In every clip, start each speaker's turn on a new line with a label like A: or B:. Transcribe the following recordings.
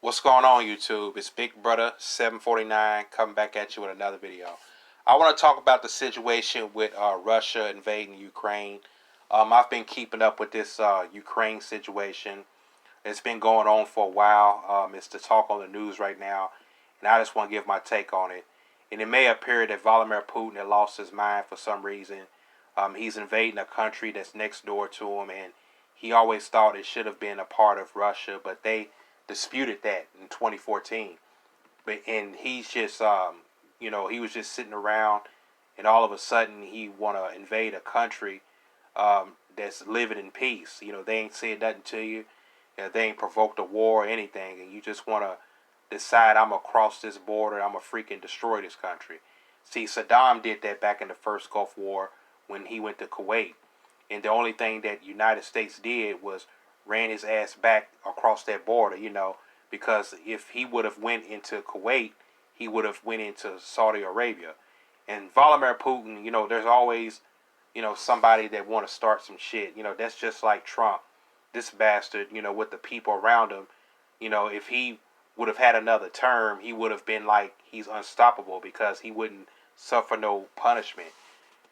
A: What's going on, YouTube? It's Big Brother 749 coming back at you with another video. I want to talk about the situation with Russia invading Ukraine. I've been keeping up with this Ukraine situation. It's been going on for a while. It's the talk on the news right now, and I just want to give my take on it. And it may appear that Vladimir Putin had lost his mind for some reason. He's invading a country that's next door to him, and he always thought it should have been a part of Russia, but they disputed that in 2014. And he's just, he was just sitting around, and all of a sudden he want to invade a country that's living in peace. They ain't said nothing to you. They ain't provoked a war or anything, and you just want to decide, I'm going to cross this border, I'm going to freaking destroy this country. See, Saddam did that back in the first Gulf War when he went to Kuwait. And the only thing that United States did was ran his ass back across that border, because if he would have went into Kuwait, he would have went into Saudi Arabia. And Vladimir Putin, there's always, somebody that want to start some shit. That's just like Trump. This bastard, with the people around him, if he would have had another term, he would have been like he's unstoppable because he wouldn't suffer no punishment.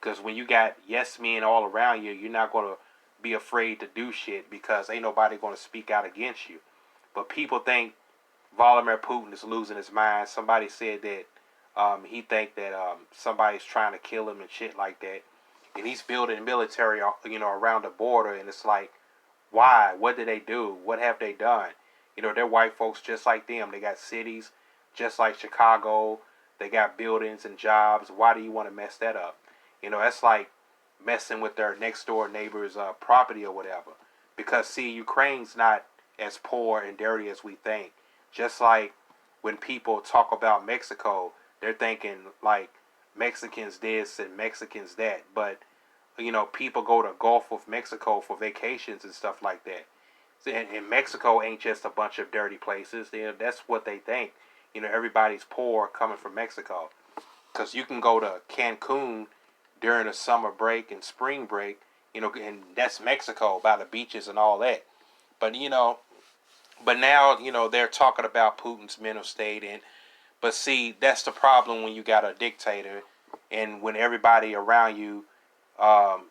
A: Because when you got yes men all around you, you're not going to be afraid to do shit because ain't nobody going to speak out against you. But people think Vladimir Putin is losing his mind. Somebody said that he think that somebody's trying to kill him and shit like that. And he's building military, around the border. And it's like, why? What did they do? What have they done? They're white folks just like them. They got cities just like Chicago. They got buildings and jobs. Why do you want to mess that up? That's like messing with their next door neighbor's property or whatever. Because, see, Ukraine's not as poor and dirty as we think. Just like when people talk about Mexico, they're thinking like Mexicans this and Mexicans that. But, people go to Gulf of Mexico for vacations and stuff like that. And Mexico ain't just a bunch of dirty places. That's what they think. Everybody's poor coming from Mexico. Because you can go to Cancun during the summer break and spring break, and that's Mexico by the beaches and all that. But but now they're talking about Putin's mental state, but see, that's the problem when you got a dictator, and when everybody around you um,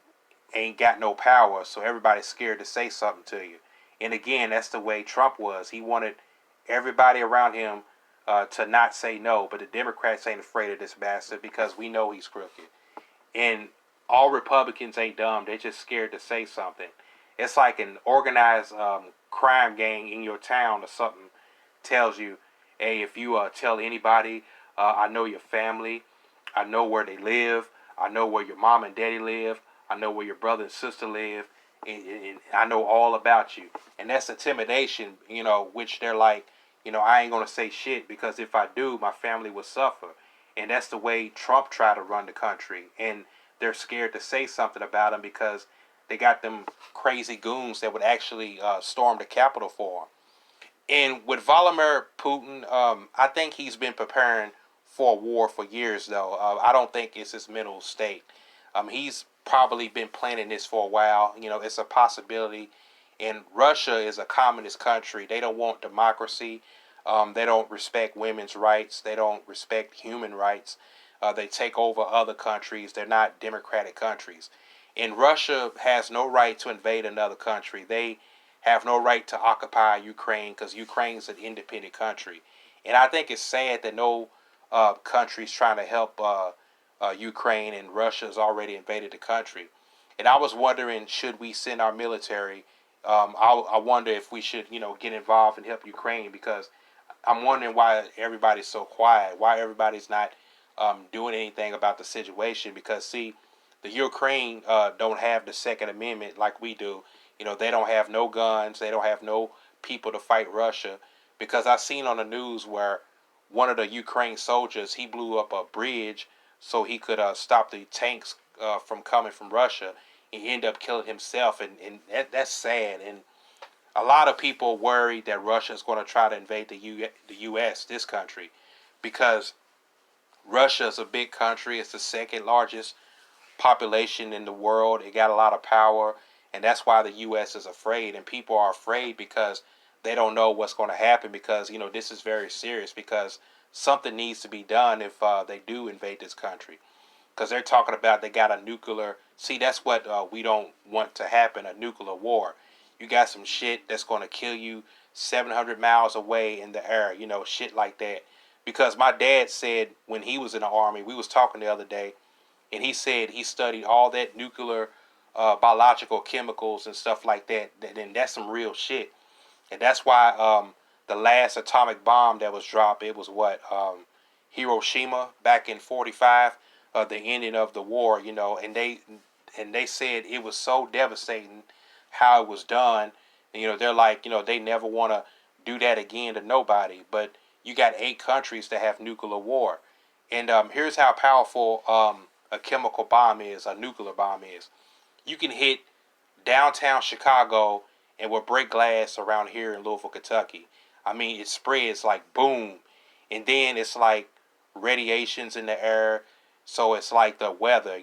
A: ain't got no power, so everybody's scared to say something to you. And again, that's the way Trump was. He wanted everybody around him to not say no, but the Democrats ain't afraid of this bastard because we know he's crooked. And all Republicans ain't dumb. They're just scared to say something. It's like an organized crime gang in your town or something tells you, hey, if you tell anybody, I know your family, I know where they live, I know where your mom and daddy live, I know where your brother and sister live, and I know all about you. And that's intimidation, which they're like, I ain't going to say shit because if I do, my family will suffer. And that's the way Trump tried to run the country. And they're scared to say something about him because they got them crazy goons that would actually storm the Capitol for him. And with Vladimir Putin, I think he's been preparing for a war for years, though. I don't think it's his mental state. He's probably been planning this for a while. It's a possibility. And Russia is a communist country. They don't want democracy. They don't respect women's rights. They don't respect human rights. They take over other countries. They're not democratic countries. And Russia has no right to invade another country. They have no right to occupy Ukraine because Ukraine's an independent country. And I think it's sad that no country's trying to help Ukraine, and Russia's already invaded the country. And I was wondering, should we send our military? I wonder if we should, get involved and help Ukraine because I'm wondering why everybody's so quiet, why everybody's not doing anything about the situation. Because see, the Ukraine don't have the Second Amendment like we do. They don't have no guns, they don't have no people to fight Russia. Because I seen on the news where one of the Ukraine soldiers he blew up a bridge so he could stop the tanks from coming from Russia. He ended up killing himself, and that's sad. And a lot of people worried that Russia is going to try to invade the U.S., this country, because Russia is a big country. It's the second largest population in the world. It got a lot of power, and that's why the U.S. is afraid. And people are afraid because they don't know what's going to happen, because this is very serious, because something needs to be done if they do invade this country, because they're talking about they got a nuclear. See, that's what we don't want to happen, a nuclear war. You got some shit that's going to kill you 700 miles away in the air, shit like that. Because my dad said when he was in the army, we was talking the other day, and he said he studied all that nuclear, biological chemicals and stuff like that. And that's some real shit. And that's why the last atomic bomb that was dropped, it was what, Hiroshima back in '45, the ending of the war. And they said it was so devastating how it was done. And, they're like, they never want to do that again to nobody. But you got 8 countries that have nuclear war. And here's how powerful a chemical bomb is, a nuclear bomb is. You can hit downtown Chicago and will break glass around here in Louisville, Kentucky. I mean, it spreads like boom. And then it's like radiations in the air. So it's like the weather,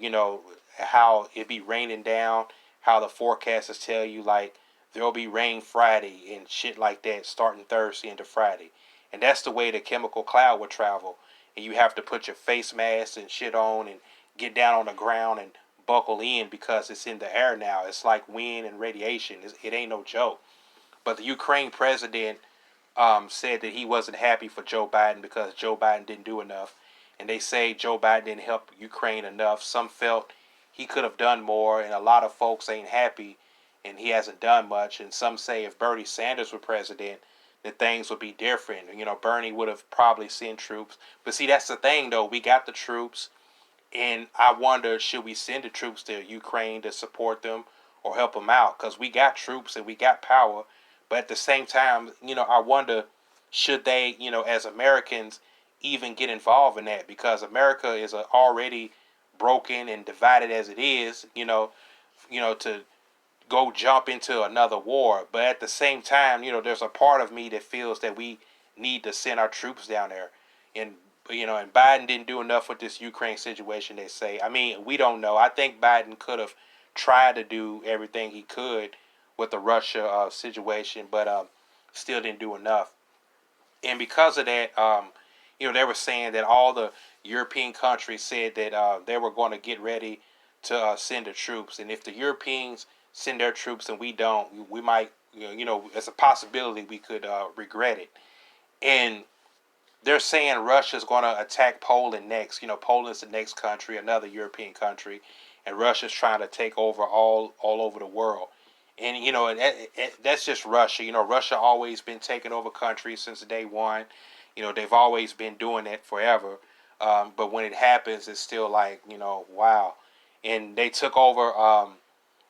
A: how it be raining down, how the forecasters tell you, like, there'll be rain Friday and shit like that, starting Thursday into Friday. And that's the way the chemical cloud would travel. And you have to put your face mask and shit on and get down on the ground and buckle in, because it's in the air now. It's like wind and radiation. It ain't no joke. But the Ukraine president said that he wasn't happy for Joe Biden because Joe Biden didn't do enough. And they say Joe Biden didn't help Ukraine enough. Some felt he could have done more, and a lot of folks ain't happy, and he hasn't done much. And some say if Bernie Sanders were president, that things would be different. Bernie would have probably sent troops. But see, that's the thing, though. We got the troops, and I wonder, should we send the troops to Ukraine to support them or help them out? Because we got troops and we got power. But at the same time, I wonder, should they, as Americans, even get involved in that? Because America is already broken and divided as it is, to go jump into another war. But at the same time, there's a part of me that feels that we need to send our troops down there. And and Biden didn't do enough with this Ukraine situation, they say. I mean, we don't know. I think Biden could have tried to do everything he could with the Russia situation, but still didn't do enough. And because of that, they were saying that all the European countries said that they were going to get ready to send the troops. And if the Europeans send their troops and we don't, we might, it's a possibility we could regret it. And they're saying Russia's going to attack Poland next. Poland's the next country, another European country, and Russia's trying to take over all over the world. And that's just Russia. Russia always been taking over countries since day one. They've always been doing it forever. But when it happens, it's still like, wow. And they took over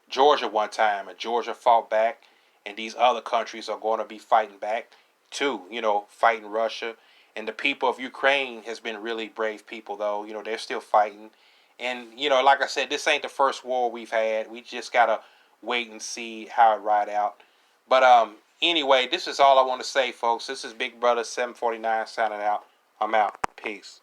A: Georgia one time, and Georgia fought back, and these other countries are going to be fighting back too. Fighting Russia. And the people of Ukraine has been really brave people, though. They're still fighting. And, like I said, this ain't the first war we've had. We just got to wait and see how it ride out. But anyway, this is all I want to say, folks. This is Big Brother 749 signing out. I'm out. Peace.